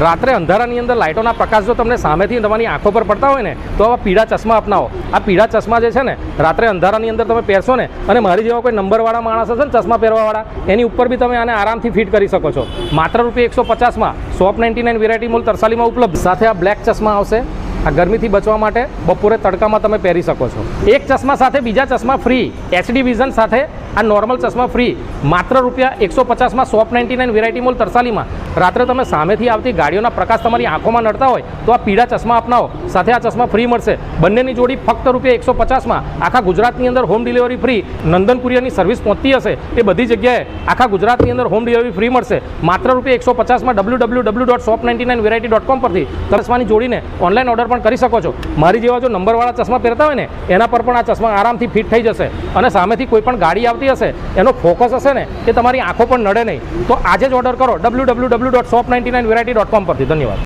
રાત્રે અંધારાની અંદર લાઇટોના પ્રકાશ જો તમને સામેથી તમારી આંખો પર પડતા હોય ને તો આવા પીળા ચશ્મા અપનાવો. આ પીળા ચશ્મા જે છે ને રાત્રે અંધારાની અંદર તમે પહેરશો ને અને મારી જેવા કોઈ નંબરવાળા માણસ હશે ને ચશ્મા પહેરવાવાળા એની ઉપર બી તમે આને આરામથી ફિટ કરી શકો છો. માત્ર ₹150માં શોપ 99 વેરાયટી મોલ તરસાલીમાં ઉપલબ્ધ. સાથે આ બ્લેક ચશ્મા આવશે. આ ગરમીથી બચવા માટે બપોરે તડકામાં તમે પહેરી શકો છો. એક ચશ્મા સાથે બીજા ચશ્મા ફ્રી. HD વિઝન સાથે આ નોર્મલ ચશ્મા ફ્રી. માત્ર ₹150માં શોપ 99 વેરાયટી મોલ તરસાલીમાં. રાત્રે તમે સામેથી આવતી ગાડીઓના પ્રકાશ તમારી આંખોમાં નડતા હોય તો આ પીળા ચશ્મા અપનાવો. સાથે આ ચશ્મા ફ્રી મળશે. બંનેની જોડી ફક્ત ₹150માં. આખા ગુજરાતની અંદર હોમ ડિલિવરી ફ્રી. નંદન કુરિયરની સર્વિસ પહોંચતી હશે એ બધી જગ્યાએ આખા ગુજરાતની અંદર હોમ ડિલિવરી ફ્રી મળશે. માત્ર ₹150માં www.shop99variety.com પરથી ચશ્માની જોડીને ઓનલાઈન ઓર્ડર પણ કરી શકો છો. મારી જેવા જો નંબરવાળા ચશ્મા પહેરતા હોય ને એના પર પણ આ ચશ્મા આરામથી ફિટ થઈ જશે. અને સામેથી કોઈ પણ ગાડી આવતી હશે એનો ફોકસ હશે ને એ તમારી આંખો પણ નડે નહીં. તો આજે જ ઓર્ડર કરો www.shop99variety.com પરથી. ધન્યવાદ.